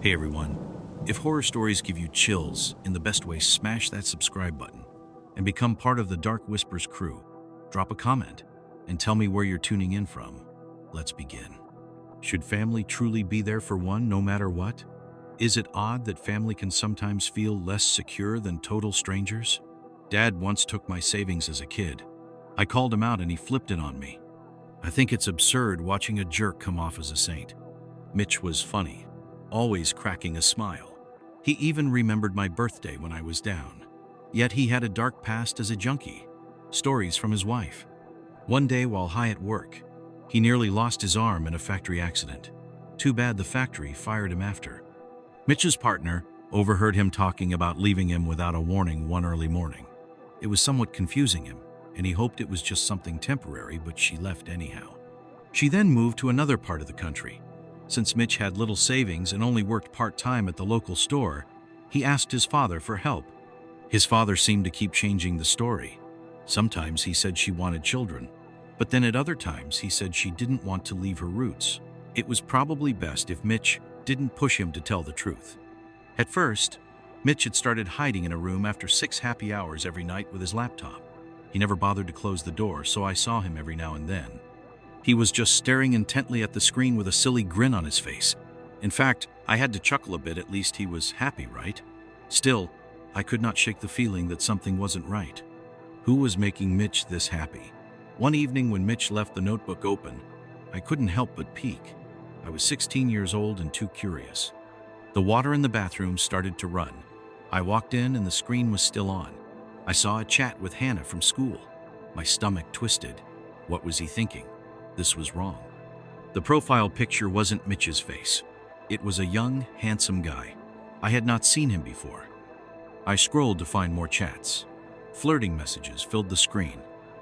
Hey everyone, if horror stories give you chills, in the best way, smash that subscribe button and become part of the Dark Whispers crew. Drop a comment and tell me where you're tuning in from. Let's begin. Should family truly be there for one no matter what? Is it odd that family can sometimes feel less secure than total strangers? Dad once took my savings as a kid. I called him out and he flipped it on me. I think it's absurd watching a jerk come off as a saint. Mitch was funny, always cracking a smile. He even remembered my birthday when I was down. Yet he had a dark past as a junkie. Stories from his wife. One day while high at work, he nearly lost his arm in a factory accident. Too bad the factory fired him after. Mitch's partner overheard him talking about leaving him without a warning one early morning. It was somewhat confusing him, and he hoped it was just something temporary, but she left anyhow. She then moved to another part of the country. Since Mitch had little savings and only worked part-time at the local store, he asked his father for help. His father seemed to keep changing the story. Sometimes he said she wanted children, but then at other times he said she didn't want to leave her roots. It was probably best if Mitch didn't push him to tell the truth. At first, Mitch had started hiding in a room after 6 happy hours every night with his laptop. He never bothered to close the door, so I saw him every now and then. He was just staring intently at the screen with a silly grin on his face. In fact, I had to chuckle a bit, at least he was happy, right? Still, I could not shake the feeling that something wasn't right. Who was making Mitch this happy? One evening when Mitch left the notebook open, I couldn't help but peek. I was 16 years old and too curious. The water in the bathroom started to run. I walked in and the screen was still on. I saw a chat with Hannah from school. My stomach twisted. What was he thinking? This was wrong. The profile picture wasn't Mitch's face. It was a young, handsome guy. I had not seen him before. I scrolled to find more chats. Flirting messages filled the screen.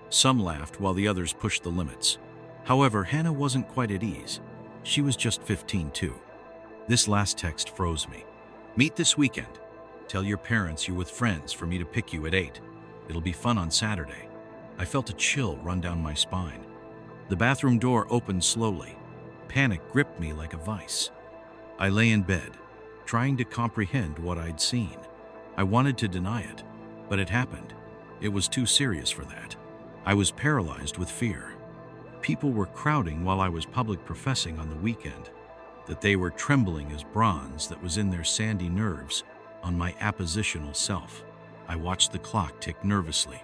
Some laughed while the others pushed the limits. However, Hannah wasn't quite at ease. She was just 15 too. This last text froze me. Meet this weekend. Tell your parents you're with friends for me to pick you at 8. It'll be fun on Saturday. I felt a chill run down my spine. The bathroom door opened slowly. Panic gripped me like a vice. I lay in bed, trying to comprehend what I'd seen. I wanted to deny it, but it happened. It was too serious for that. I was paralyzed with fear. People were crowding while I was public professing on the weekend that they were trembling as bronze that was in their sandy nerves on my appositional self. I watched the clock tick nervously.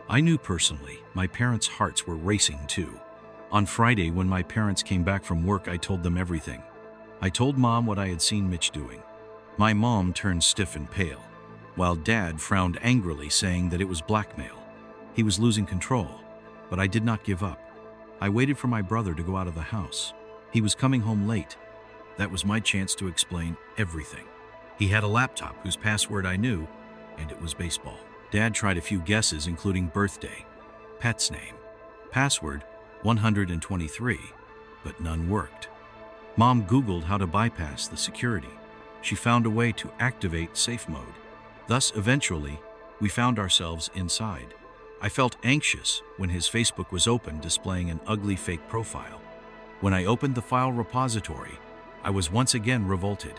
I knew personally my parents' hearts were racing too. On Friday, when my parents came back from work, I told them everything. I told Mom what I had seen Mitch doing. My mom turned stiff and pale, while Dad frowned angrily, saying that it was blackmail. He was losing control, but I did not give up. I waited for my brother to go out of the house. He was coming home late. That was my chance to explain everything. He had a laptop whose password I knew, and it was baseball. Dad tried a few guesses, including birthday, pet's name, password 123, but none worked. Mom Googled how to bypass the security. She found a way to activate safe mode. Thus, eventually, we found ourselves inside. I felt anxious when his Facebook was open, displaying an ugly fake profile. When I opened the file repository, I was once again revolted.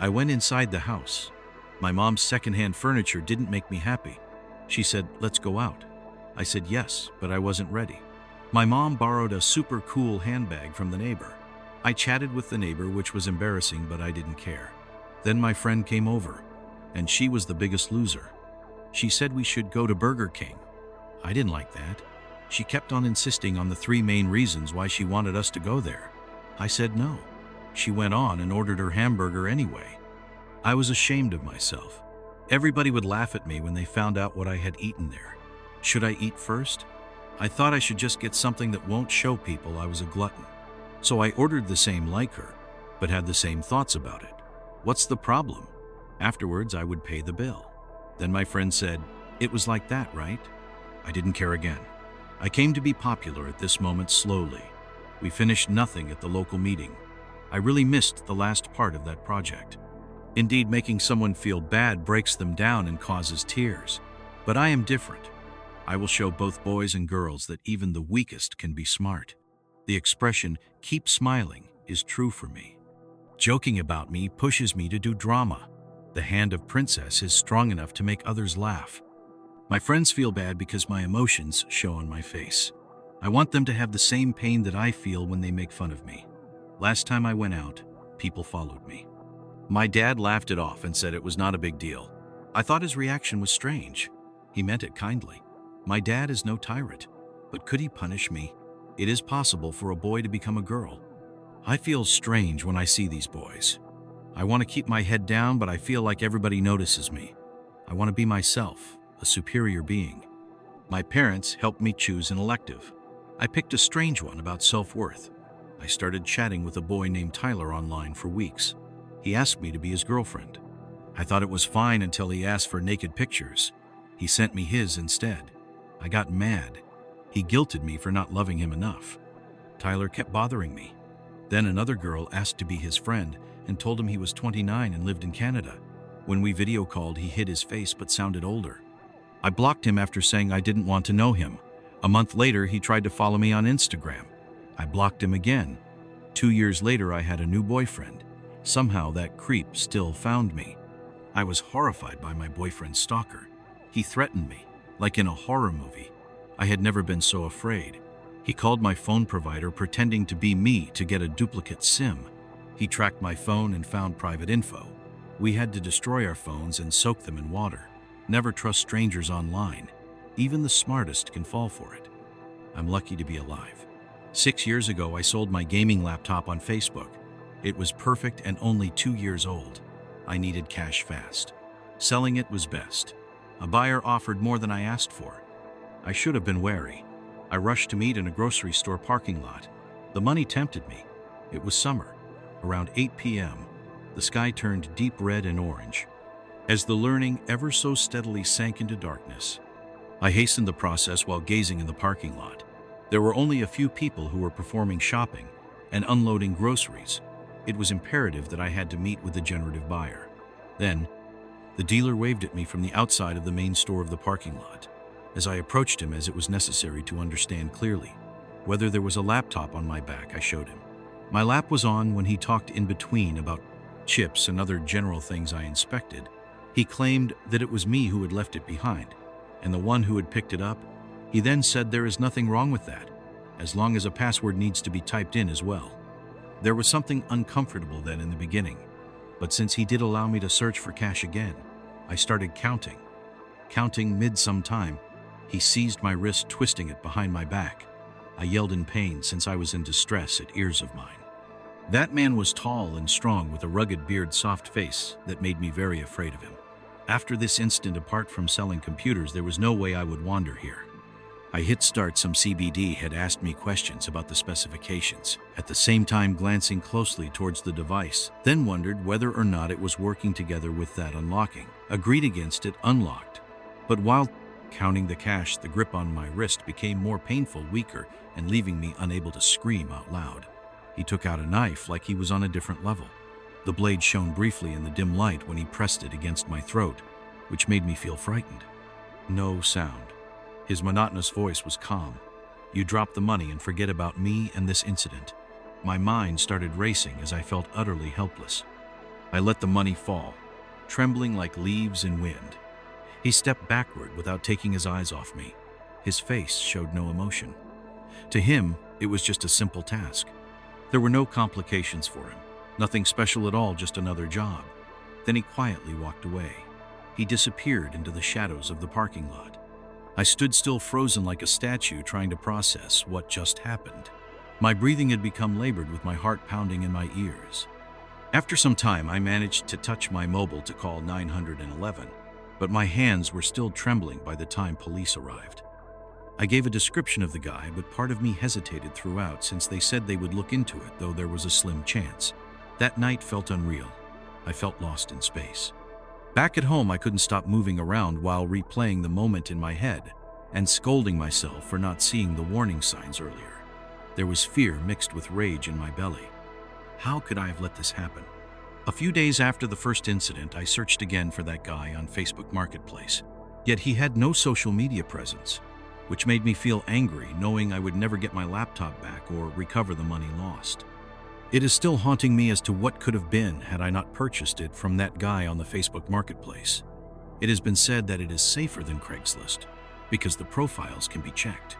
I went inside the house. My mom's secondhand furniture didn't make me happy. She said, "Let's go out." I said yes, but I wasn't ready. My mom borrowed a super cool handbag from the neighbor. I chatted with the neighbor, which was embarrassing, but I didn't care. Then my friend came over, and she was the biggest loser. She said we should go to Burger King. I didn't like that. She kept on insisting on the 3 main reasons why she wanted us to go there. I said no. She went on and ordered her hamburger anyway. I was ashamed of myself. Everybody would laugh at me when they found out what I had eaten there. Should I eat first? I thought I should just get something that won't show people I was a glutton. So I ordered the same like her, but had the same thoughts about it. What's the problem? Afterwards, I would pay the bill. Then my friend said, "It was like that, right?" I didn't care again. I came to be popular at this moment slowly. We finished nothing at the local meeting. I really missed the last part of that project. Indeed, making someone feel bad breaks them down and causes tears. But I am different. I will show both boys and girls that even the weakest can be smart. The expression, "keep smiling," is true for me. Joking about me pushes me to do drama. The hand of princess is strong enough to make others laugh. My friends feel bad because my emotions show on my face. I want them to have the same pain that I feel when they make fun of me. Last time I went out, people followed me. My dad laughed it off and said it was not a big deal. I thought his reaction was strange. He meant it kindly. My dad is no tyrant, but could he punish me? It is possible for a boy to become a girl. I feel strange when I see these boys. I want to keep my head down, but I feel like everybody notices me. I want to be myself, a superior being. My parents helped me choose an elective. I picked a strange one about self-worth. I started chatting with a boy named Tyler online for weeks. He asked me to be his girlfriend. I thought it was fine until he asked for naked pictures. He sent me his instead. I got mad. He guilted me for not loving him enough. Tyler kept bothering me. Then another girl asked to be his friend and told him he was 29 and lived in Canada. When we video called, he hid his face but sounded older. I blocked him after saying I didn't want to know him. A month later, he tried to follow me on Instagram. I blocked him again. 2 years later, I had a new boyfriend. Somehow that creep still found me. I was horrified by my boyfriend's stalker. He threatened me, like in a horror movie. I had never been so afraid. He called my phone provider pretending to be me to get a duplicate SIM. He tracked my phone and found private info. We had to destroy our phones and soak them in water. Never trust strangers online. Even the smartest can fall for it. I'm lucky to be alive. 6 years ago, I sold my gaming laptop on Facebook. It was perfect and only 2 years old. I needed cash fast. Selling it was best. A buyer offered more than I asked for. I should have been wary. I rushed to meet in a grocery store parking lot. The money tempted me. It was summer. Around 8 p.m., the sky turned deep red and orange. As the learning ever so steadily sank into darkness, I hastened the process while gazing in the parking lot. There were only a few people who were performing shopping and unloading groceries. It was imperative that I had to meet with the generative buyer. Then, the dealer waved at me from the outside of the main store of the parking lot. As I approached him, as it was necessary to understand clearly whether there was a laptop on my back, I showed him. My lap was on when he talked in between about chips and other general things I inspected. He claimed that it was me who had left it behind, and the one who had picked it up. He then said there is nothing wrong with that, as long as a password needs to be typed in as well. There was something uncomfortable then in the beginning, but since he did allow me to search for cash again, I started counting. Counting mid some time, he seized my wrist, twisting it behind my back. I yelled in pain since I was in distress at ears of mine. That man was tall and strong with a rugged beard, soft face that made me very afraid of him. After this instant, apart from selling computers, there was no way I would wander here. I hit start. Some CBD had asked me questions about the specifications, at the same time glancing closely towards the device, then wondered whether or not it was working together with that unlocking. Agreed against it, unlocked. But while counting the cash, the grip on my wrist became more painful, weaker, and leaving me unable to scream out loud. He took out a knife like he was on a different level. The blade shone briefly in the dim light when he pressed it against my throat, which made me feel frightened. No sound. His monotonous voice was calm. You drop the money and forget about me and this incident. My mind started racing as I felt utterly helpless. I let the money fall, trembling like leaves in wind. He stepped backward without taking his eyes off me. His face showed no emotion. To him, it was just a simple task. There were no complications for him. Nothing special at all, just another job. Then he quietly walked away. He disappeared into the shadows of the parking lot. I stood still, frozen like a statue, trying to process what just happened. My breathing had become labored, with my heart pounding in my ears. After some time, I managed to touch my mobile to call 911, but my hands were still trembling by the time police arrived. I gave a description of the guy, but part of me hesitated throughout, since they said they would look into it, though there was a slim chance. That night felt unreal. I felt lost in space. Back at home, I couldn't stop moving around while replaying the moment in my head and scolding myself for not seeing the warning signs earlier. There was fear mixed with rage in my belly. How could I have let this happen? A few days after the first incident, I searched again for that guy on Facebook Marketplace. Yet he had no social media presence, which made me feel angry, knowing I would never get my laptop back or recover the money lost. It is still haunting me as to what could have been had I not purchased it from that guy on the Facebook Marketplace. It has been said that it is safer than Craigslist because the profiles can be checked.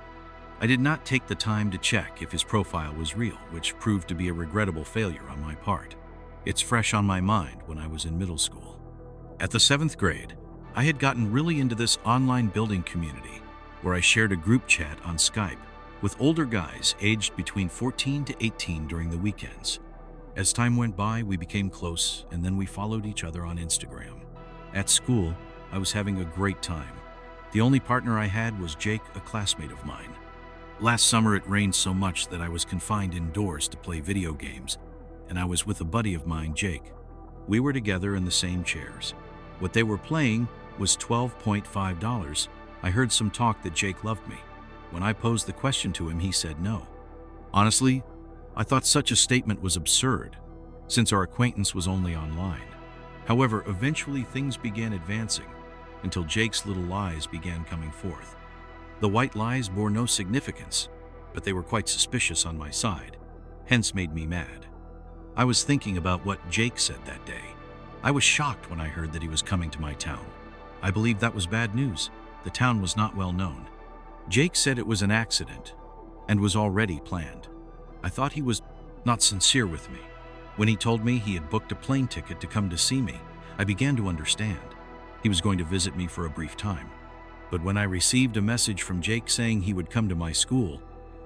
I did not take the time to check if his profile was real, which proved to be a regrettable failure on my part. It's fresh on my mind when I was in middle school. At the 7th grade, I had gotten really into this online building community where I shared a group chat on Skype with older guys aged between 14 to 18 during the weekends. As time went by, we became close, and then we followed each other on Instagram. At school, I was having a great time. The only partner I had was Jake, a classmate of mine. Last summer it rained so much that I was confined indoors to play video games, and I was with a buddy of mine, Jake. We were together in the same chairs. What they were playing was $12.5. I heard some talk that Jake loved me. When I posed the question to him, he said no. Honestly, I thought such a statement was absurd, since our acquaintance was only online. However, eventually things began advancing, until Jake's little lies began coming forth. The white lies bore no significance, but they were quite suspicious on my side, hence made me mad. I was thinking about what Jake said that day. I was shocked when I heard that he was coming to my town. I believed that was bad news. The town was not well known. Jake said it was an accident and was already planned. I thought he was not sincere with me. When he told me he had booked a plane ticket to come to see me, I began to understand. He was going to visit me for a brief time. But when I received a message from Jake saying he would come to my school,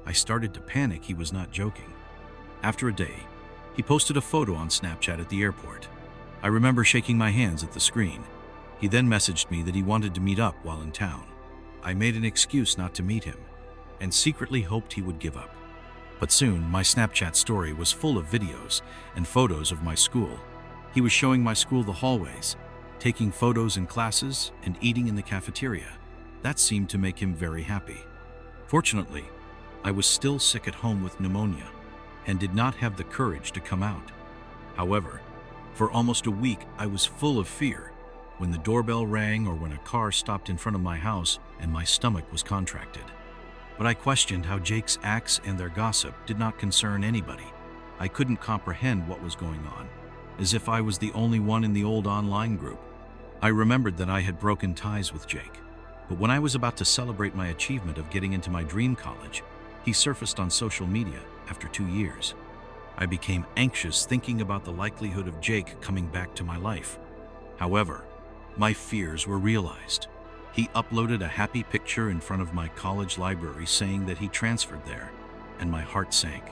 I started to panic he was not joking. After a day, he posted a photo on Snapchat at the airport. I remember shaking my hands at the screen. He then messaged me that he wanted to meet up while in town. I made an excuse not to meet him, and secretly hoped he would give up. But soon, my Snapchat story was full of videos and photos of my school. He was showing my school the hallways, taking photos in classes, and eating in the cafeteria. That seemed to make him very happy. Fortunately, I was still sick at home with pneumonia and did not have the courage to come out. However, for almost a week, I was full of fear when the doorbell rang or when a car stopped in front of my house and my stomach was contracted. But I questioned how Jake's acts and their gossip did not concern anybody. I couldn't comprehend what was going on, as if I was the only one in the old online group. I remembered that I had broken ties with Jake, but when I was about to celebrate my achievement of getting into my dream college, he surfaced on social media after 2 years. I became anxious thinking about the likelihood of Jake coming back to my life. However, my fears were realized. He uploaded a happy picture in front of my college library saying that he transferred there, and my heart sank.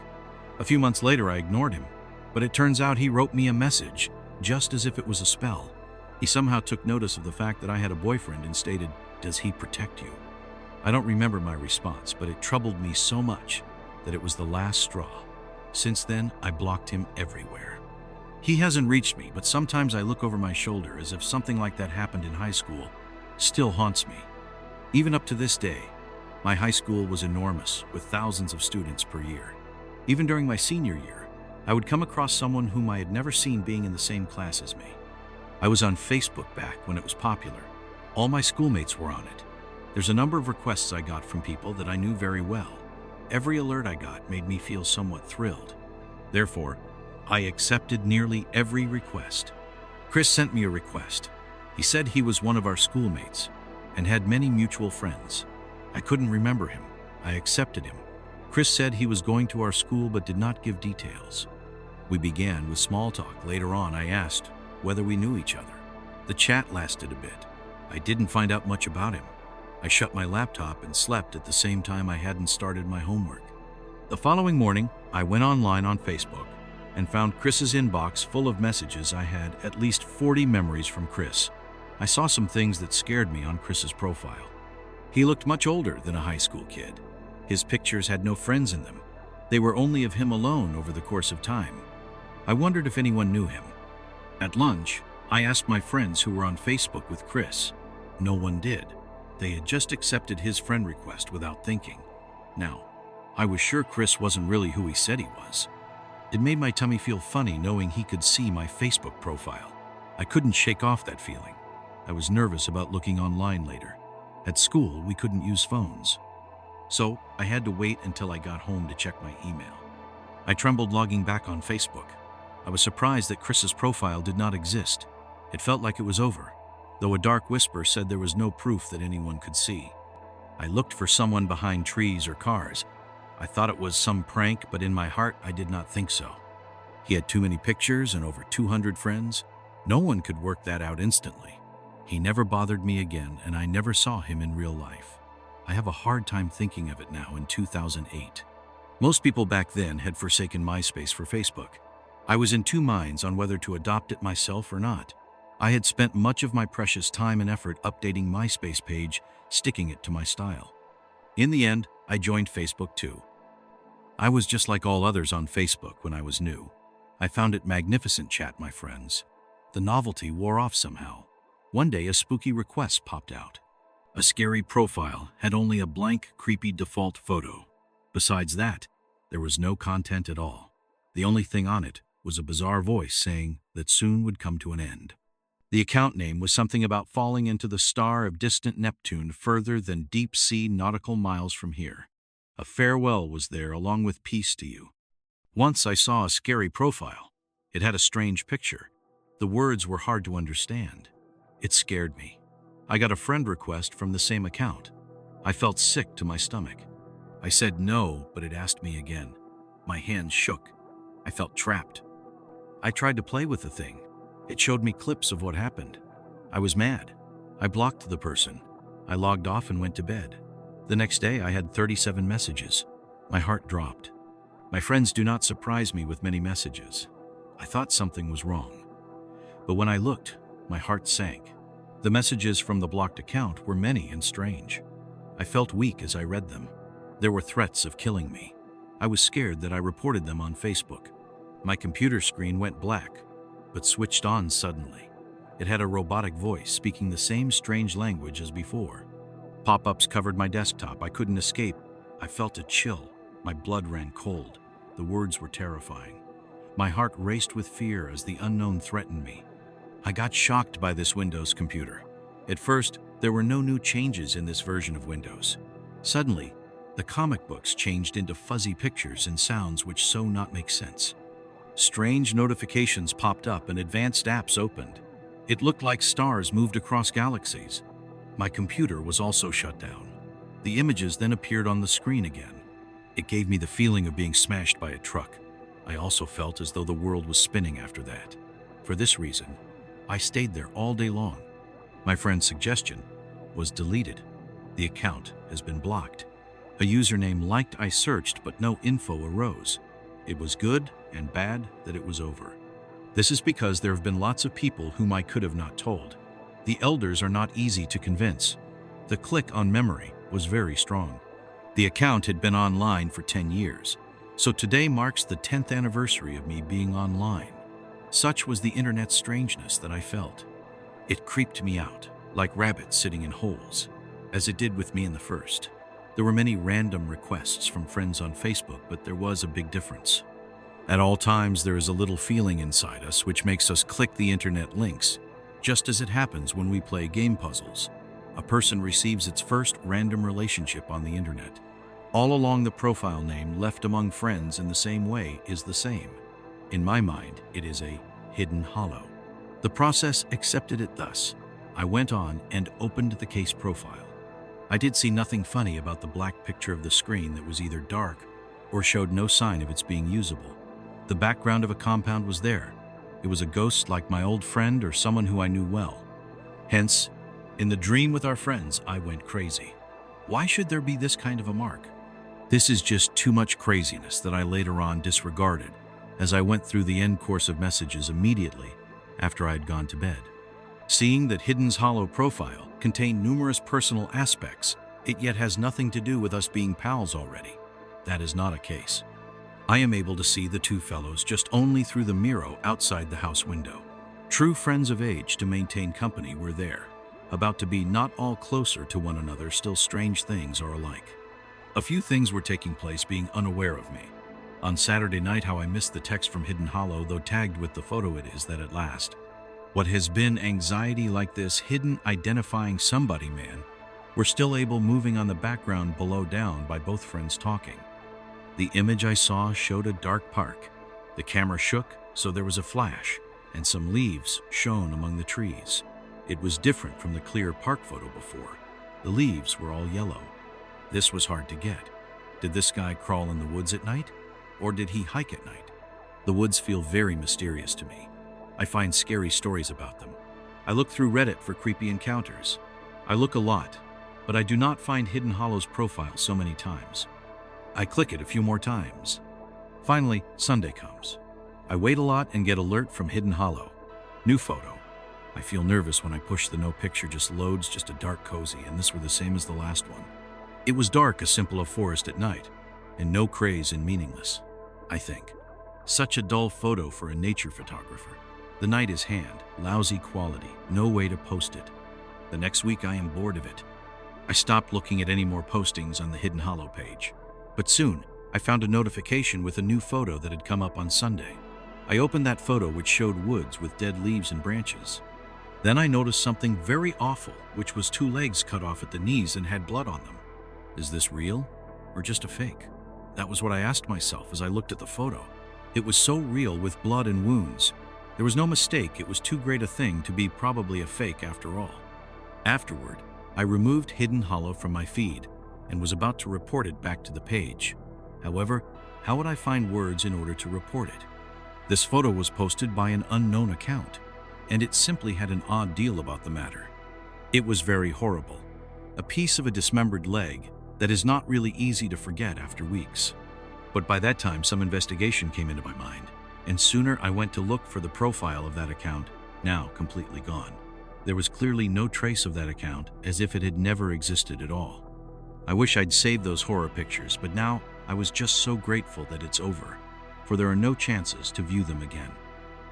A few months later, I ignored him, but it turns out he wrote me a message, just as if it was a spell. He somehow took notice of the fact that I had a boyfriend and stated, "Does he protect you?" I don't remember my response, but it troubled me so much that it was the last straw. Since then, I blocked him everywhere. He hasn't reached me, but sometimes I look over my shoulder as if something like that happened in high school still haunts me. Even up to this day, my high school was enormous, with thousands of students per year. Even during my senior year, I would come across someone whom I had never seen being in the same class as me. I was on Facebook back when it was popular. All my schoolmates were on it. There's a number of requests I got from people that I knew very well. Every alert I got made me feel somewhat thrilled. Therefore, I accepted nearly every request. Chris sent me a request. He said he was one of our schoolmates and had many mutual friends. I couldn't remember him. I accepted him. Chris said he was going to our school but did not give details. We began with small talk. Later on, I asked whether we knew each other. The chat lasted a bit. I didn't find out much about him. I shut my laptop and slept at the same time I hadn't started my homework. The following morning, I went online on Facebook and found Chris's inbox full of messages. I had at least 40 memories from Chris. I saw some things that scared me on Chris's profile. He looked much older than a high school kid. His pictures had no friends in them. They were only of him alone over the course of time. I wondered if anyone knew him. At lunch, I asked my friends who were on Facebook with Chris. No one did. They had just accepted his friend request without thinking. Now, I was sure Chris wasn't really who he said he was. It made my tummy feel funny knowing he could see my Facebook profile. I couldn't shake off that feeling. I was nervous about looking online later. At school, we couldn't use phones. So I had to wait until I got home to check my email. I trembled logging back on Facebook. I was surprised that Chris's profile did not exist. It felt like it was over, though a dark whisper said there was no proof that anyone could see. I looked for someone behind trees or cars. I thought it was some prank, but in my heart I did not think so. He had too many pictures and over 200 friends. No one could work that out instantly. He never bothered me again, and I never saw him in real life. I have a hard time thinking of it now in 2008. Most people back then had forsaken MySpace for Facebook. I was in two minds on whether to adopt it myself or not. I had spent much of my precious time and effort updating MySpace page, sticking it to my style. In the end, I joined Facebook too. I was just like all others on Facebook when I was new. I found it magnificent chat, my friends. The novelty wore off somehow. One day a spooky request popped out. A scary profile had only a blank, creepy default photo. Besides that, there was no content at all. The only thing on it was a bizarre voice saying that soon would come to an end. The account name was something about falling into the star of distant Neptune further than deep sea nautical miles from here. A farewell was there along with peace to you. Once I saw a scary profile. It had a strange picture. The words were hard to understand. It scared me. I got a friend request from the same account. I felt sick to my stomach. I said no, but it asked me again. My hands shook. I felt trapped. I tried to play with the thing. It showed me clips of what happened. I was mad. I blocked the person. I logged off and went to bed. The next day I had 37 messages. My heart dropped. My friends do not surprise me with many messages. I thought something was wrong. But when I looked, my heart sank. The messages from the blocked account were many and strange. I felt weak as I read them. There were threats of killing me. I was scared that I reported them on Facebook. My computer screen went black, but switched on suddenly. It had a robotic voice speaking the same strange language as before. Pop-ups covered my desktop. I couldn't escape. I felt a chill. My blood ran cold. The words were terrifying. My heart raced with fear as the unknown threatened me. I got shocked by this Windows computer. At first, there were no new changes in this version of Windows. Suddenly, the comic books changed into fuzzy pictures and sounds which so not make sense. Strange notifications popped up and advanced apps opened. It looked like stars moved across galaxies. My computer was also shut down. The images then appeared on the screen again. It gave me the feeling of being smashed by a truck. I also felt as though the world was spinning after that. For this reason, I stayed there all day long. My friend's suggestion was deleted. The account has been blocked. A username liked I searched, but no info arose. It was good and bad that it was over. This is because there have been lots of people whom I could have not told. The elders are not easy to convince. The click on memory was very strong. The account had been online for 10 years, so today marks the 10th anniversary of me being online. Such was the internet's strangeness that I felt. It creeped me out, like rabbits sitting in holes, as it did with me in the first. There were many random requests from friends on Facebook, but there was a big difference. At all times, there is a little feeling inside us which makes us click the internet links, just as it happens when we play game puzzles. A person receives its first random relationship on the internet. All along, the profile name left among friends in the same way is the same. In my mind, it is a hidden hollow. The process accepted it thus. I went on and opened the case profile. I did see nothing funny about the black picture of the screen that was either dark or showed no sign of its being usable. The background of a compound was there. It was a ghost like my old friend or someone who I knew well. Hence, in the dream with our friends, I went crazy. Why should there be this kind of a mark? This is just too much craziness that I later on disregarded as I went through the end course of messages immediately after I had gone to bed. Seeing that Hidden's hollow profile contained numerous personal aspects, it yet has nothing to do with us being pals already. That is not a case. I am able to see the two fellows just only through the mirror outside the house window. True friends of age to maintain company were there, about to be not all closer to one another, still strange things are alike. A few things were taking place being unaware of me. On Saturday night, how I missed the text from Hidden Hollow, though tagged with the photo it is that at last. What has been anxiety like this hidden identifying somebody man, were still able moving on the background below down by both friends talking. The image I saw showed a dark park. The camera shook, so there was a flash, and some leaves shone among the trees. It was different from the clear park photo before. The leaves were all yellow. This was hard to get. Did this guy crawl in the woods at night? Or did he hike at night? The woods feel very mysterious to me. I find scary stories about them. I look through Reddit for creepy encounters. I look a lot, but I do not find Hidden Hollow's profile so many times. I click it a few more times. Finally, Sunday comes. I wait a lot and get alert from Hidden Hollow. New photo. I feel nervous when I push the no picture just loads, just a dark cozy, and this were the same as the last one. It was dark as simple a forest at night, and no craze and meaningless, I think. Such a dull photo for a nature photographer. The night is hand, lousy quality, no way to post it. The next week I am bored of it. I stopped looking at any more postings on the Hidden Hollow page. But soon, I found a notification with a new photo that had come up on Sunday. I opened that photo, which showed woods with dead leaves and branches. Then I noticed something very awful, which was 2 legs cut off at the knees and had blood on them. Is this real or just a fake? That was what I asked myself as I looked at the photo. It was so real with blood and wounds. There was no mistake, it was too great a thing to be probably a fake after all. Afterward, I removed Hidden Hollow from my feed and was about to report it back to the page. However, how would I find words in order to report it? This photo was posted by an unknown account, and it simply had an odd deal about the matter. It was very horrible. A piece of a dismembered leg that is not really easy to forget after weeks. But by that time, some investigation came into my mind, and sooner I went to look for the profile of that account, now completely gone. There was clearly no trace of that account, as if it had never existed at all. I wish I'd saved those horror pictures, but now I was just so grateful that it's over, for there are no chances to view them again.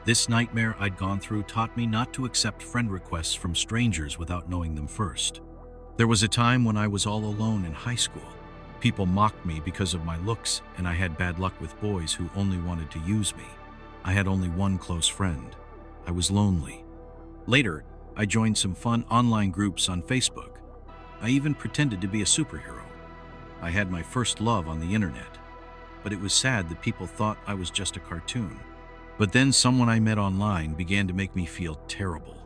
This nightmare I'd gone through taught me not to accept friend requests from strangers without knowing them first. There was a time when I was all alone in high school. People mocked me because of my looks, and I had bad luck with boys who only wanted to use me. I had only one close friend. I was lonely. Later, I joined some fun online groups on Facebook. I even pretended to be a superhero. I had my first love on the internet, but it was sad that people thought I was just a cartoon. But then someone I met online began to make me feel terrible.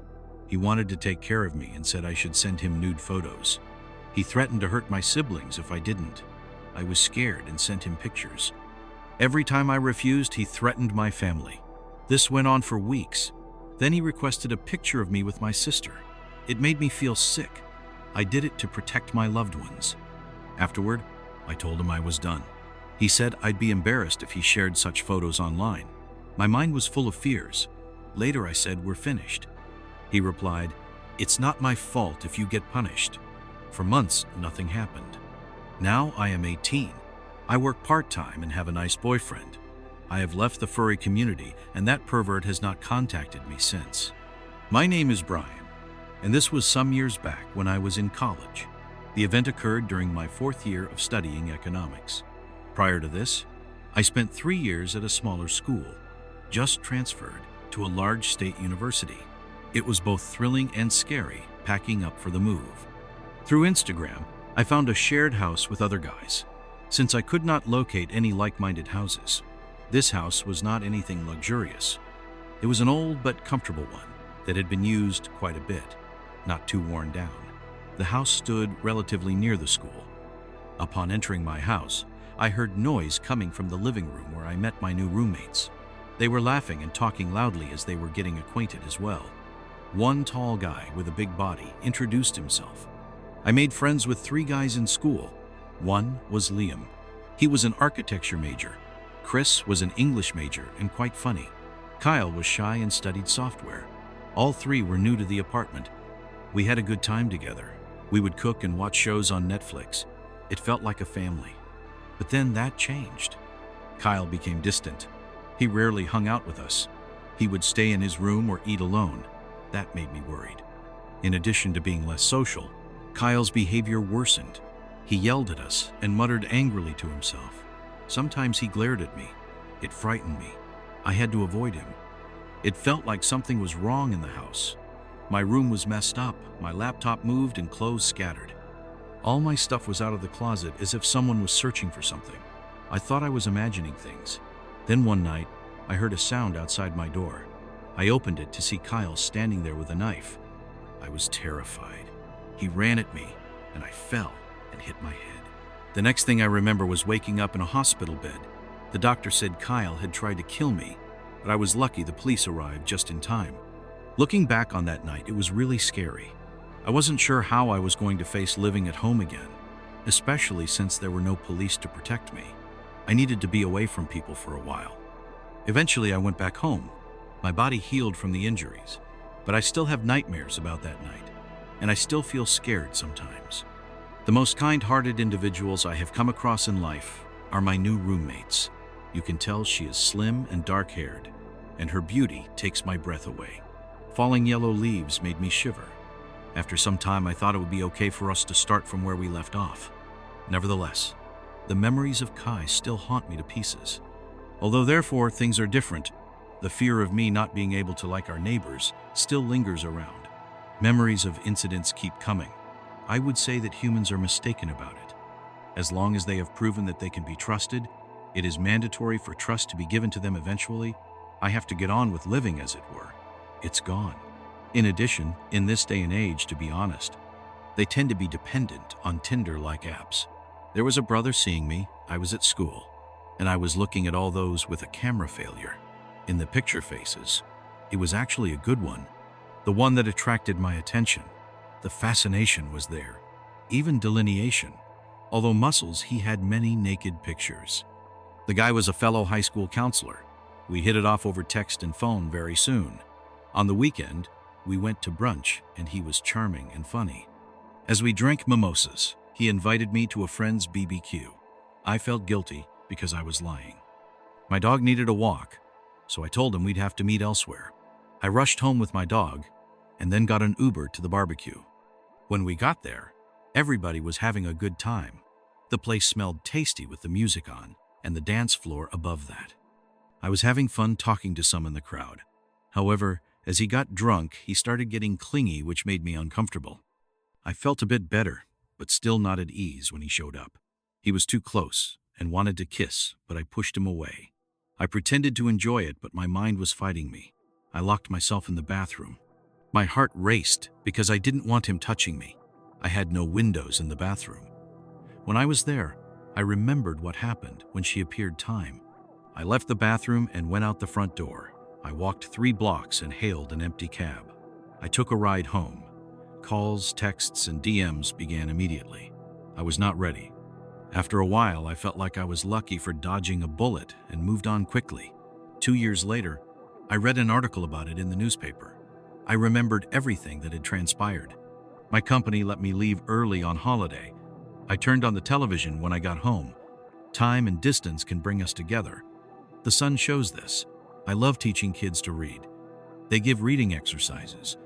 He wanted to take care of me and said I should send him nude photos. He threatened to hurt my siblings if I didn't. I was scared and sent him pictures. Every time I refused, he threatened my family. This went on for weeks. Then he requested a picture of me with my sister. It made me feel sick. I did it to protect my loved ones. Afterward, I told him I was done. He said I'd be embarrassed if he shared such photos online. My mind was full of fears. Later I said, "We're finished." He replied, "It's not my fault if you get punished." For months, nothing happened. Now I am 18. I work part-time and have a nice boyfriend. I have left the furry community, and that pervert has not contacted me since. My name is Brian, and this was some years back when I was in college. The event occurred during my 4th year of studying economics. Prior to this, I spent 3 years at a smaller school, just transferred to a large state university. It was both thrilling and scary packing up for the move. Through Instagram, I found a shared house with other guys. Since I could not locate any like-minded houses, this house was not anything luxurious. It was an old but comfortable one that had been used quite a bit, not too worn down. The house stood relatively near the school. Upon entering my house, I heard noise coming from the living room where I met my new roommates. They were laughing and talking loudly as they were getting acquainted as well. One tall guy with a big body introduced himself. I made friends with 3 guys in school. One was Liam. He was an architecture major. Chris was an English major and quite funny. Kyle was shy and studied software. All 3 were new to the apartment. We had a good time together. We would cook and watch shows on Netflix. It felt like a family. But then that changed. Kyle became distant. He rarely hung out with us. He would stay in his room or eat alone. That made me worried. In addition to being less social, Kyle's behavior worsened. He yelled at us and muttered angrily to himself. Sometimes he glared at me. It frightened me. I had to avoid him. It felt like something was wrong in the house. My room was messed up, my laptop moved and clothes scattered. All my stuff was out of the closet as if someone was searching for something. I thought I was imagining things. Then one night, I heard a sound outside my door. I opened it to see Kyle standing there with a knife. I was terrified. He ran at me, and I fell and hit my head. The next thing I remember was waking up in a hospital bed. The doctor said Kyle had tried to kill me, but I was lucky the police arrived just in time. Looking back on that night, it was really scary. I wasn't sure how I was going to face living at home again, especially since there were no police to protect me. I needed to be away from people for a while. Eventually, I went back home. My body healed from the injuries, but I still have nightmares about that night, and I still feel scared sometimes. The most kind-hearted individuals I have come across in life are my new roommates. You can tell she is slim and dark-haired, and her beauty takes my breath away. Falling yellow leaves made me shiver. After some time, I thought it would be okay for us to start from where we left off. Nevertheless, the memories of Kai still haunt me to pieces. Although therefore things are different, the fear of me not being able to like our neighbors still lingers around. Memories of incidents keep coming. I would say that humans are mistaken about it. As long as they have proven that they can be trusted, it is mandatory for trust to be given to them eventually. I have to get on with living, as it were. It's gone. In addition, in this day and age, to be honest, they tend to be dependent on Tinder-like apps. There was a brother seeing me. I was at school, and I was looking at all those with a camera failure. In the picture faces, it was actually a good one, the one that attracted my attention. The fascination was there, even delineation. Although muscles, he had many naked pictures. The guy was a fellow high school counselor. We hit it off over text and phone very soon. On the weekend, we went to brunch, and he was charming and funny. As we drank mimosas, he invited me to a friend's BBQ. I felt guilty because I was lying. My dog needed a walk, so I told him we'd have to meet elsewhere. I rushed home with my dog and then got an Uber to the barbecue. When we got there, everybody was having a good time. The place smelled tasty with the music on and the dance floor above that. I was having fun talking to some in the crowd. However, as he got drunk, he started getting clingy, which made me uncomfortable. I felt a bit better, but still not at ease when he showed up. He was too close and wanted to kiss, but I pushed him away. I pretended to enjoy it, but my mind was fighting me. I locked myself in the bathroom. My heart raced because I didn't want him touching me. I had no windows in the bathroom. When I was there, I remembered what happened when she appeared time. I left the bathroom and went out the front door. I walked 3 blocks and hailed an empty cab. I took a ride home. Calls, texts, and DMs began immediately. I was not ready. After a while, I felt like I was lucky for dodging a bullet and moved on quickly. 2 years later, I read an article about it in the newspaper. I remembered everything that had transpired. My company let me leave early on holiday. I turned on the television when I got home. Time and distance can bring us together. The sun shows this. I love teaching kids to read. They give reading exercises.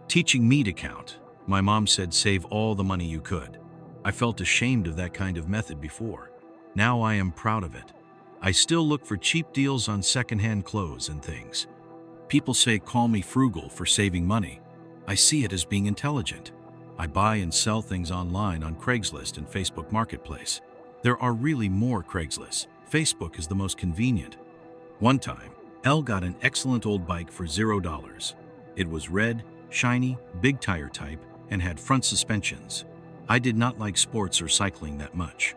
Teaching me to count. My mom said save all the money you could. I felt ashamed of that kind of method before. Now I am proud of it. I still look for cheap deals on secondhand clothes and things. People say call me frugal for saving money. I see it as being intelligent. I buy and sell things online on Craigslist and Facebook Marketplace. There are really more Craigslist. Facebook is the most convenient. One time, Elle got an excellent old bike for $0. It was red, shiny, big tire type, and had front suspensions. I did not like sports or cycling that much.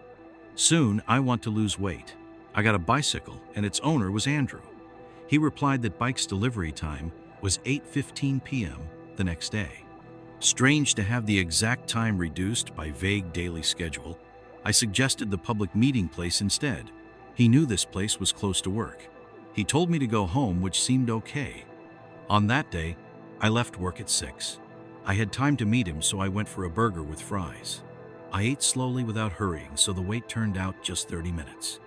Soon, I want to lose weight. I got a bicycle, and its owner was Andrew. He replied that bike's delivery time was 8:15 p.m. the next day. Strange to have the exact time reduced by vague daily schedule. I suggested the public meeting place instead. He knew this place was close to work. He told me to go home, which seemed okay. On that day, I left work at 6. I had time to meet him, so I went for a burger with fries. I ate slowly without hurrying, so the wait turned out just 30 minutes.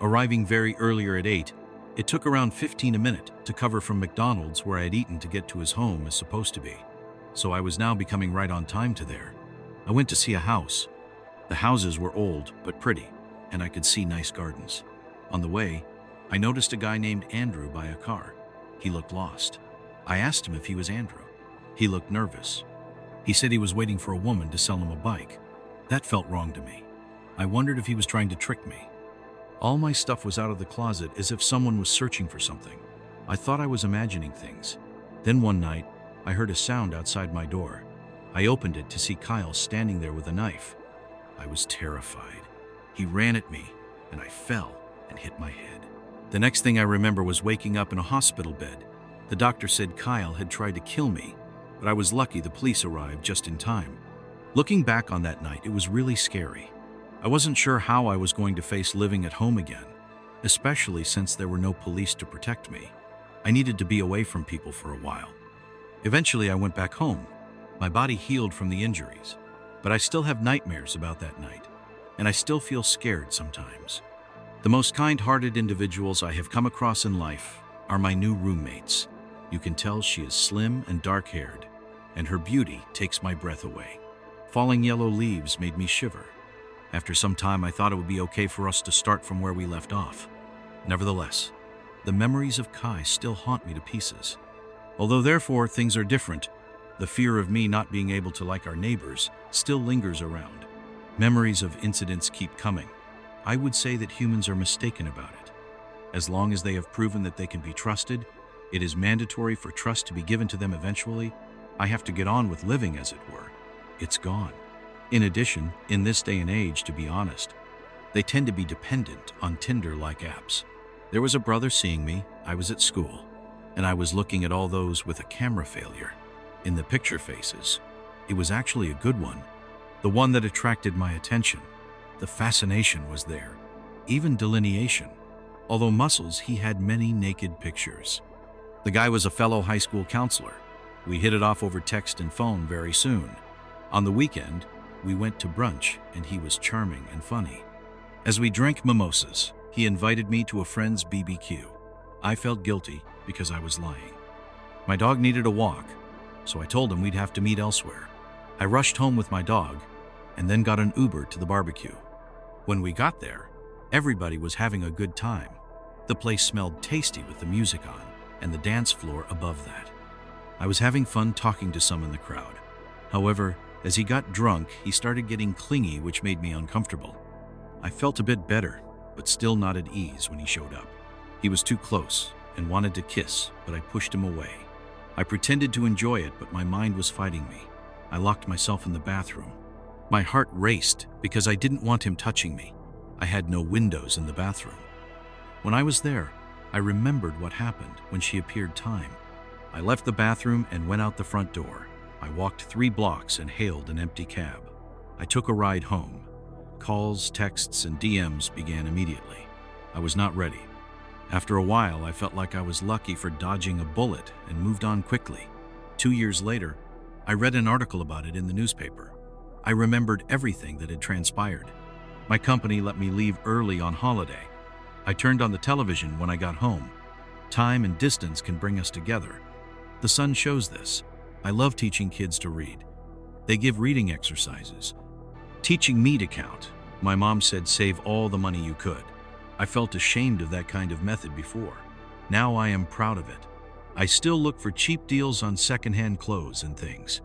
Arriving very earlier at 8, it took around 15 a minute to cover from McDonald's where I had eaten to get to his home as supposed to be. So I was now becoming right on time to there. I went to see a house. The houses were old but pretty, and I could see nice gardens. On the way, I noticed a guy named Andrew by a car. He looked lost. I asked him if he was Andrew. He looked nervous. He said he was waiting for a woman to sell him a bike. That felt wrong to me. I wondered if he was trying to trick me. All my stuff was out of the closet as if someone was searching for something. I thought I was imagining things. Then one night, I heard a sound outside my door. I opened it to see Kyle standing there with a knife. I was terrified. He ran at me, and I fell and hit my head. The next thing I remember was waking up in a hospital bed. The doctor said Kyle had tried to kill me, but I was lucky the police arrived just in time. Looking back on that night, it was really scary. I wasn't sure how I was going to face living at home again, especially since there were no police to protect me. I needed to be away from people for a while. Eventually, I went back home. My body healed from the injuries, but I still have nightmares about that night, and I still feel scared sometimes. The most kind-hearted individuals I have come across in life are my new roommates. You can tell she is slim and dark-haired, and her beauty takes my breath away. Falling yellow leaves made me shiver. After some time, I thought it would be okay for us to start from where we left off. Nevertheless, the memories of Kai still haunt me to pieces. Although therefore things are different, the fear of me not being able to like our neighbors still lingers around. Memories of incidents keep coming. I would say that humans are mistaken about it. As long as they have proven that they can be trusted, it is mandatory for trust to be given to them eventually. I have to get on with living, as it were. It's gone. In addition, in this day and age, to be honest, they tend to be dependent on Tinder-like apps. There was a brother seeing me. I was at school, and I was looking at all those with a camera failure. In the picture faces, it was actually a good one, the one that attracted my attention. The fascination was there, even delineation. Although muscles, he had many naked pictures. The guy was a fellow high school counselor. We hit it off over text and phone very soon. On the weekend, we went to brunch, and he was charming and funny. As we drank mimosas, he invited me to a friend's BBQ. I felt guilty because I was lying. My dog needed a walk, so I told him we'd have to meet elsewhere. I rushed home with my dog and then got an Uber to the barbecue. When we got there, everybody was having a good time. The place smelled tasty with the music on and the dance floor above that. I was having fun talking to some in the crowd. However, as he got drunk, he started getting clingy, which made me uncomfortable. I felt a bit better, but still not at ease when he showed up. He was too close and wanted to kiss, but I pushed him away. I pretended to enjoy it, but my mind was fighting me. I locked myself in the bathroom. My heart raced because I didn't want him touching me. I had no windows in the bathroom. When I was there, I remembered what happened when she appeared time. I left the bathroom and went out the front door. I walked 3 blocks and hailed an empty cab. I took a ride home. Calls, texts, and DMs began immediately. I was not ready. After a while, I felt like I was lucky for dodging a bullet and moved on quickly. 2 years later, I read an article about it in the newspaper. I remembered everything that had transpired. My company let me leave early on holiday. I turned on the television when I got home. Time and distance can bring us together. The sun shows this. I love teaching kids to read. They give reading exercises, teaching me to count. My mom said, save all the money you could. I felt ashamed of that kind of method before. Now I am proud of it. I still look for cheap deals on secondhand clothes and things.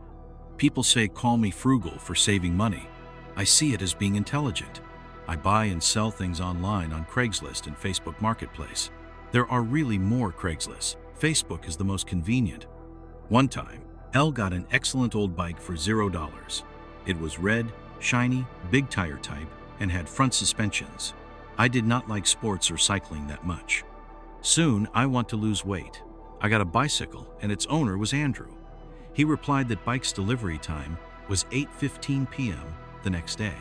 People say call me frugal for saving money. I see it as being intelligent. I buy and sell things online on Craigslist and Facebook Marketplace. There are really more Craigslist. Facebook is the most convenient. One time, Elle got an excellent old bike for $0. It was red, shiny, big tire type, and had front suspensions. I did not like sports or cycling that much. Soon, I want to lose weight. I got a bicycle, and its owner was Andrew. He replied that bike's delivery time was 8:15 p.m. the next day.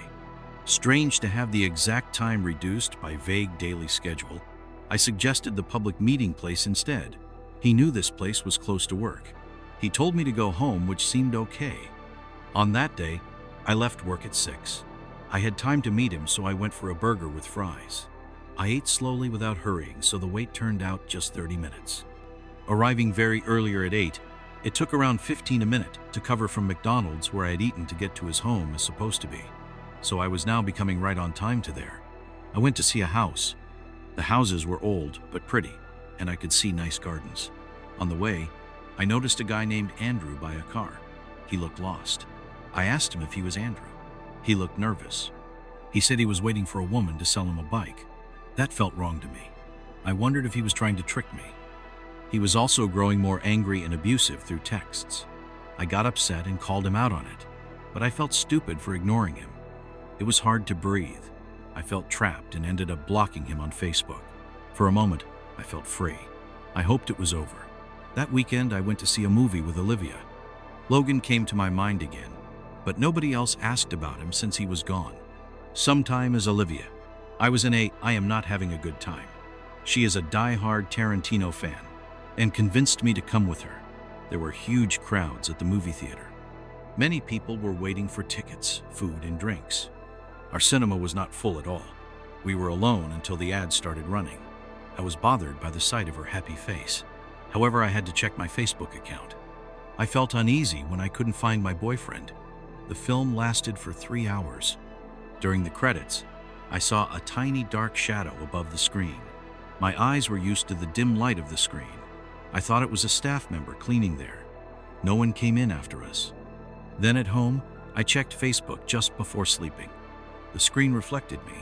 Strange to have the exact time reduced by vague daily schedule. I suggested the public meeting place instead. He knew this place was close to work. He told me to go home, which seemed okay. On that day, I left work at 6. I had time to meet him, so I went for a burger with fries. I ate slowly without hurrying, so the wait turned out just 30 minutes. Arriving very earlier at 8, it took around 15 a minute to cover from McDonald's where I had eaten to get to his home as supposed to be. So I was now becoming right on time to there. I went to see a house. The houses were old but pretty, and I could see nice gardens. On the way, I noticed a guy named Andrew by a car. He looked lost. I asked him if he was Andrew. He looked nervous. He said he was waiting for a woman to sell him a bike. That felt wrong to me. I wondered if he was trying to trick me. He was also growing more angry and abusive through texts. I got upset and called him out on it, but I felt stupid for ignoring him. It was hard to breathe. I felt trapped and ended up blocking him on Facebook. For a moment, I felt free. I hoped it was over. That weekend, I went to see a movie with Olivia. Logan came to my mind again, but nobody else asked about him since he was gone. Sometime as Olivia, I was in I am not having a good time. She is a die-hard Tarantino fan and convinced me to come with her. There were huge crowds at the movie theater. Many people were waiting for tickets, food, and drinks. Our cinema was not full at all. We were alone until the ads started running. I was bothered by the sight of her happy face. However, I had to check my Facebook account. I felt uneasy when I couldn't find my boyfriend. The film lasted for 3 hours. During the credits, I saw a tiny dark shadow above the screen. My eyes were used to the dim light of the screen. I thought it was a staff member cleaning there. No one came in after us. Then at home, I checked Facebook just before sleeping. The screen reflected me.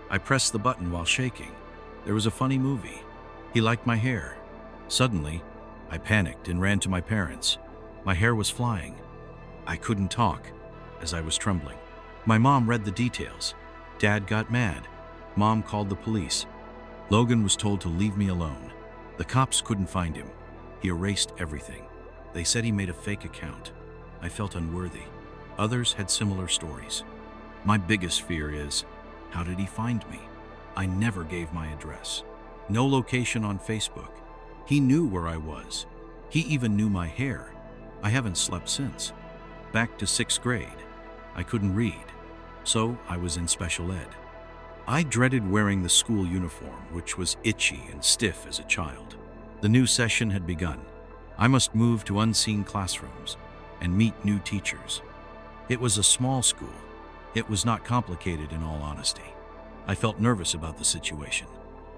I pressed the button while shaking. There was a funny movie. He liked my hair. Suddenly, I panicked and ran to my parents. My hair was flying. I couldn't talk as I was trembling. My mom read the details. Dad got mad. Mom called the police. Logan was told to leave me alone. The cops couldn't find him. He erased everything. They said he made a fake account. I felt unworthy. Others had similar stories. My biggest fear is, how did he find me? I never gave my address. No location on Facebook. He knew where I was. He even knew my hair. I haven't slept since. Back to 6th grade. I couldn't read, so I was in special ed. I dreaded wearing the school uniform, which was itchy and stiff as a child. The new session had begun. I must move to unseen classrooms and meet new teachers. It was a small school. It was not complicated in all honesty. I felt nervous about the situation.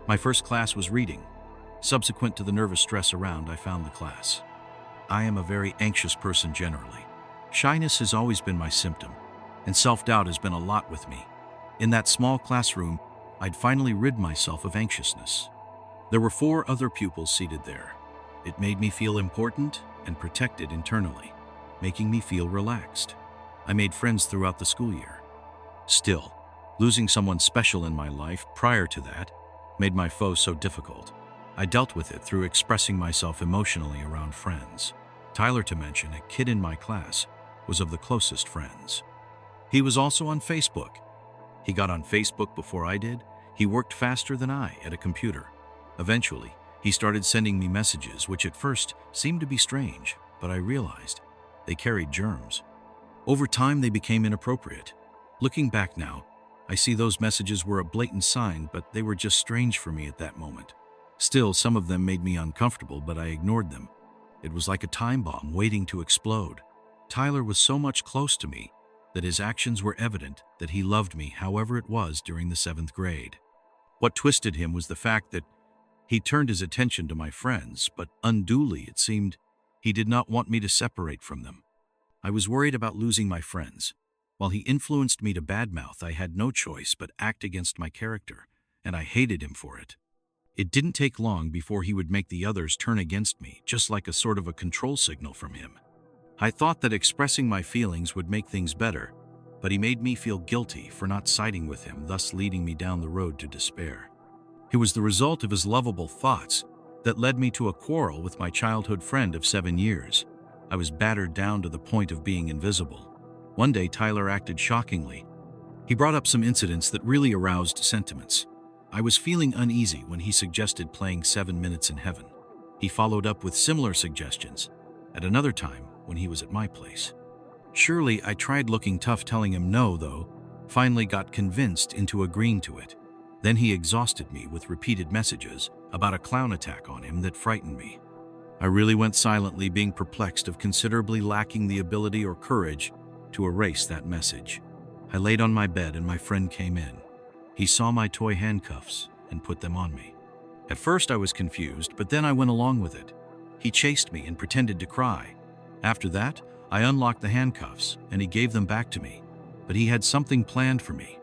My first class was reading. Subsequent to the nervous stress around, I found the class. I am a very anxious person generally. Shyness has always been my symptom, and self-doubt has been a lot with me. In that small classroom, I'd finally rid myself of anxiousness. There were 4 other pupils seated there. It made me feel important and protected internally, making me feel relaxed. I made friends throughout the school year. Still, losing someone special in my life prior to that made my foe so difficult. I dealt with it through expressing myself emotionally around friends. Tyler, to mention, a kid in my class, was of the closest friends. He was also on Facebook. He got on Facebook before I did. He worked faster than I at a computer. Eventually, he started sending me messages, which at first seemed to be strange, but I realized they carried germs. Over time, they became inappropriate. Looking back now, I see those messages were a blatant sign, but they were just strange for me at that moment. Still, some of them made me uncomfortable, but I ignored them. It was like a time bomb waiting to explode. Tyler was so much close to me that his actions were evident that he loved me, however it was during the 7th grade. What twisted him was the fact that he turned his attention to my friends, but unduly, it seemed, he did not want me to separate from them. I was worried about losing my friends. While he influenced me to badmouth, I had no choice but act against my character, and I hated him for it. It didn't take long before he would make the others turn against me, just like a sort of a control signal from him. I thought that expressing my feelings would make things better, but he made me feel guilty for not siding with him, thus leading me down the road to despair. It was the result of his lovable thoughts that led me to a quarrel with my childhood friend of 7 years. I was battered down to the point of being invisible. One day, Tyler acted shockingly. He brought up some incidents that really aroused sentiments. I was feeling uneasy when he suggested playing 7 Minutes in Heaven. He followed up with similar suggestions at another time when he was at my place. Surely, I tried looking tough telling him no, though, finally got convinced into agreeing to it. Then he exhausted me with repeated messages about a clown attack on him that frightened me. I really went silently, being perplexed of considerably lacking the ability or courage to erase that message. I laid on my bed and my friend came in. He saw my toy handcuffs and put them on me. At first I was confused, but then I went along with it. He chased me and pretended to cry. After that, I unlocked the handcuffs and he gave them back to me, but he had something planned for me.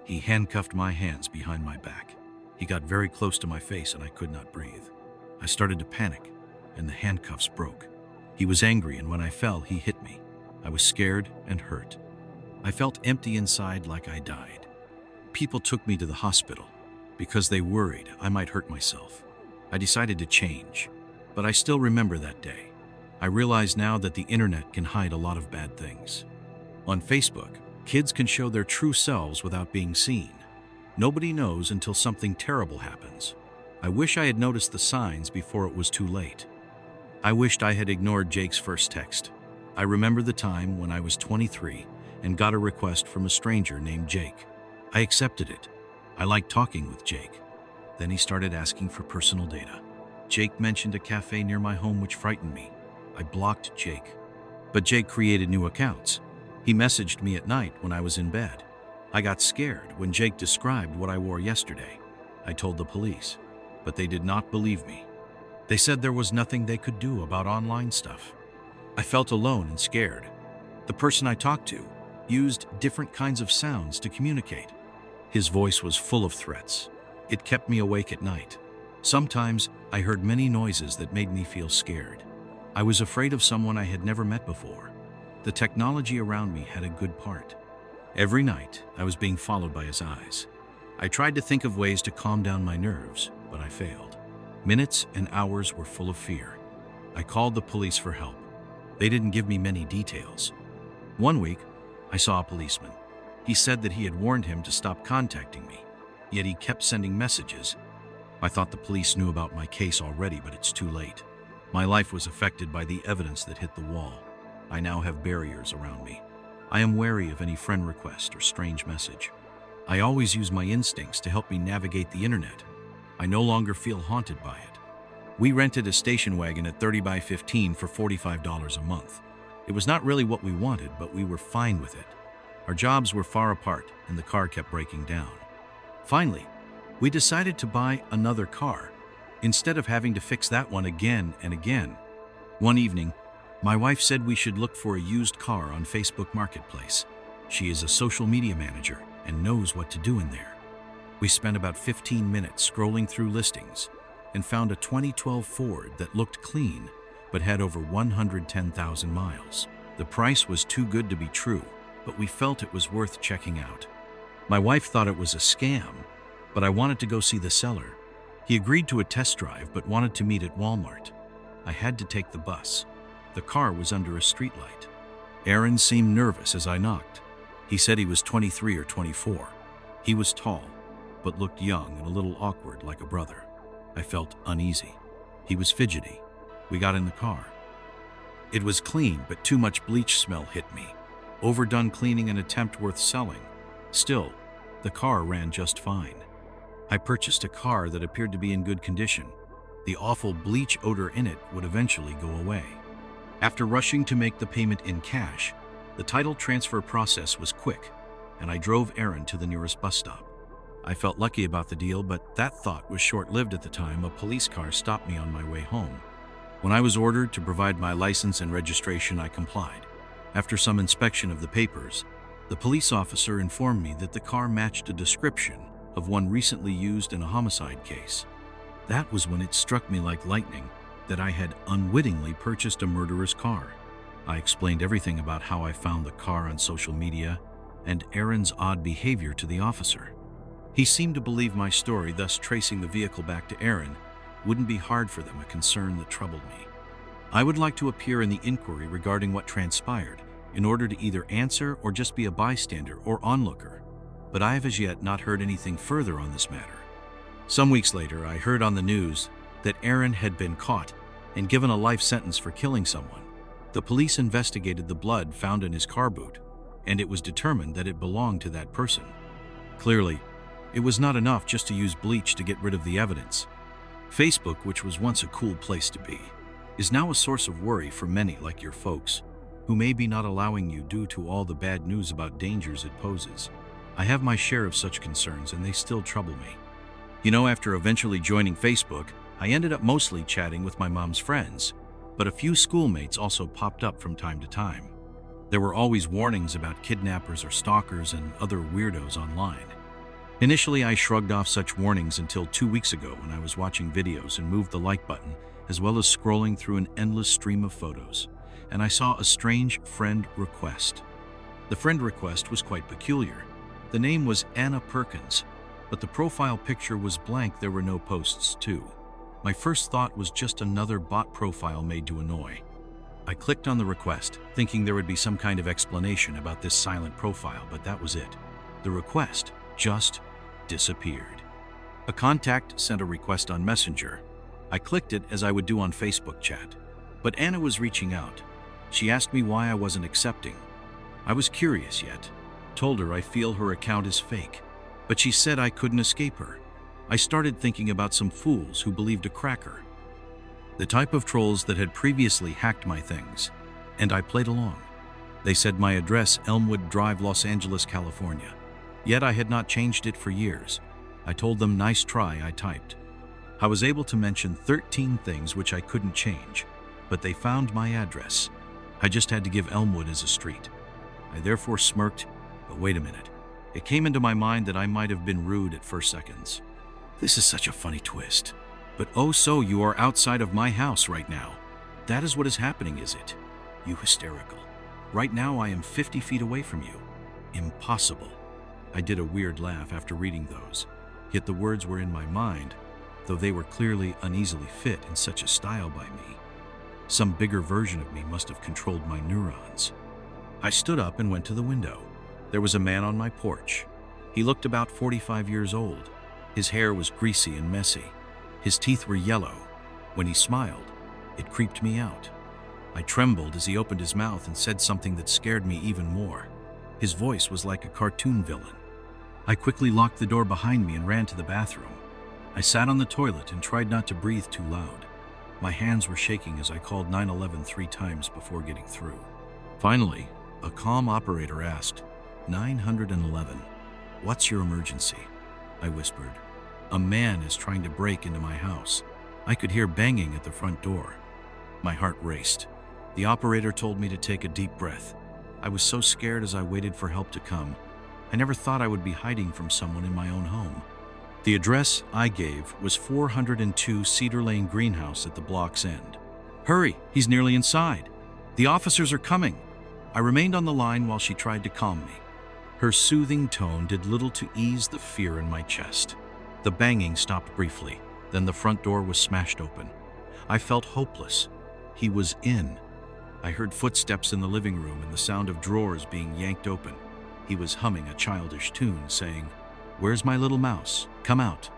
He handcuffed my hands behind my back. He got very close to my face and I could not breathe. I started to panic, and the handcuffs broke. He was angry, and when I fell, he hit me. I was scared and hurt. I felt empty inside, like I died. People took me to the hospital because they worried I might hurt myself. I decided to change, but I still remember that day. I realize now that the internet can hide a lot of bad things. On Facebook, kids can show their true selves without being seen. Nobody knows until something terrible happens. I wish I had noticed the signs before it was too late. I wished I had ignored Jake's first text. I remember the time when I was 23 and got a request from a stranger named Jake. I accepted it. I liked talking with Jake. Then he started asking for personal data. Jake mentioned a cafe near my home, which frightened me. I blocked Jake. But Jake created new accounts. He messaged me at night when I was in bed. I got scared when Jake described what I wore yesterday. I told the police, but they did not believe me. They said there was nothing they could do about online stuff. I felt alone and scared. The person I talked to used different kinds of sounds to communicate. His voice was full of threats. It kept me awake at night. Sometimes I heard many noises that made me feel scared. I was afraid of someone I had never met before. The technology around me had a good part. Every night, I was being followed by his eyes. I tried to think of ways to calm down my nerves, but I failed. Minutes and hours were full of fear. I called the police for help. They didn't give me many details. One week, I saw a policeman. He said that he had warned him to stop contacting me, yet he kept sending messages. I thought the police knew about my case already, but it's too late. My life was affected by the evidence that hit the wall. I now have barriers around me. I am wary of any friend request or strange message. I always use my instincts to help me navigate the internet. I no longer feel haunted by it. We rented a station wagon at 30 by 15 for $45 a month. It was not really what we wanted, but we were fine with it. Our jobs were far apart, and the car kept breaking down. Finally, we decided to buy another car, instead of having to fix that one again and again. One evening, my wife said we should look for a used car on Facebook Marketplace. She is a social media manager and knows what to do in there. We spent about 15 minutes scrolling through listings and found a 2012 Ford that looked clean but had over 110,000 miles. The price was too good to be true, but we felt it was worth checking out. My wife thought it was a scam, but I wanted to go see the seller. He agreed to a test drive but wanted to meet at Walmart. I had to take the bus. The car was under a streetlight. Aaron seemed nervous as I knocked. He said he was 23 or 24. He was tall, but looked young and a little awkward, like a brother. I felt uneasy. He was fidgety. We got in the car. It was clean, but too much bleach smell hit me. Overdone cleaning, an attempt worth selling. Still, the car ran just fine. I purchased a car that appeared to be in good condition. The awful bleach odor in it would eventually go away. After rushing to make the payment in cash, the title transfer process was quick, and I drove Aaron to the nearest bus stop. I felt lucky about the deal, but that thought was short-lived at the time. A police car stopped me on my way home. When I was ordered to provide my license and registration, I complied. After some inspection of the papers, the police officer informed me that the car matched a description of one recently used in a homicide case. That was when it struck me like lightning that I had unwittingly purchased a murderer's car. I explained everything about how I found the car on social media and Aaron's odd behavior to the officer. He seemed to believe my story, thus tracing the vehicle back to Aaron wouldn't be hard for them, a concern that troubled me. I would like to appear in the inquiry regarding what transpired in order to either answer or just be a bystander or onlooker, but I have as yet not heard anything further on this matter. Some weeks later, I heard on the news that Aaron had been caught and given a life sentence for killing someone. The police investigated the blood found in his car boot, and it was determined that it belonged to that person. Clearly, it was not enough just to use bleach to get rid of the evidence. Facebook, which was once a cool place to be, is now a source of worry for many like your folks, who may be not allowing you due to all the bad news about dangers it poses. I have my share of such concerns, and they still trouble me. You know, after eventually joining Facebook, I ended up mostly chatting with my mom's friends, but a few schoolmates also popped up from time to time. There were always warnings about kidnappers or stalkers and other weirdos online. Initially, I shrugged off such warnings until 2 weeks ago when I was watching videos and moved the like button, as well as scrolling through an endless stream of photos, and I saw a strange friend request. The friend request was quite peculiar. The name was Anna Perkins, but the profile picture was blank. There were no posts too. My first thought was just another bot profile made to annoy. I clicked on the request, thinking there would be some kind of explanation about this silent profile, but that was it. The request just disappeared. A contact sent a request on Messenger. I clicked it as I would do on Facebook chat. But Anna was reaching out. She asked me why I wasn't accepting. I was curious yet. Told her I feel her account is fake. But she said I couldn't escape her. I started thinking about some fools who believed a cracker. The type of trolls that had previously hacked my things. And I played along. They said my address, Elmwood Drive, Los Angeles, California. Yet I had not changed it for years. I told them, nice try, I typed. I was able to mention 13 things which I couldn't change, but they found my address. I just had to give Elmwood as a street. I therefore smirked, but wait a minute. It came into my mind that I might have been rude at first seconds. This is such a funny twist. But oh, so you are outside of my house right now. That is what is happening, is it? You hysterical. Right now I am 50 feet away from you. Impossible. I did a weird laugh after reading those. Yet the words were in my mind, though they were clearly uneasily fit in such a style by me. Some bigger version of me must have controlled my neurons. I stood up and went to the window. There was a man on my porch. He looked about 45 years old. His hair was greasy and messy. His teeth were yellow. When he smiled, it creeped me out. I trembled as he opened his mouth and said something that scared me even more. His voice was like a cartoon villain. I quickly locked the door behind me and ran to the bathroom. I sat on the toilet and tried not to breathe too loud. My hands were shaking as I called 911 3 times before getting through. Finally, a calm operator asked, 911, what's your emergency? I whispered. A man is trying to break into my house. I could hear banging at the front door. My heart raced. The operator told me to take a deep breath. I was so scared as I waited for help to come. I never thought I would be hiding from someone in my own home. The address I gave was 402 Cedar Lane Greenhouse at the block's end. Hurry, he's nearly inside. The officers are coming. I remained on the line while she tried to calm me. Her soothing tone did little to ease the fear in my chest. The banging stopped briefly, then the front door was smashed open. I felt hopeless. He was in. I heard footsteps in the living room and the sound of drawers being yanked open. He was humming a childish tune, saying, "Where's my little mouse? Come out."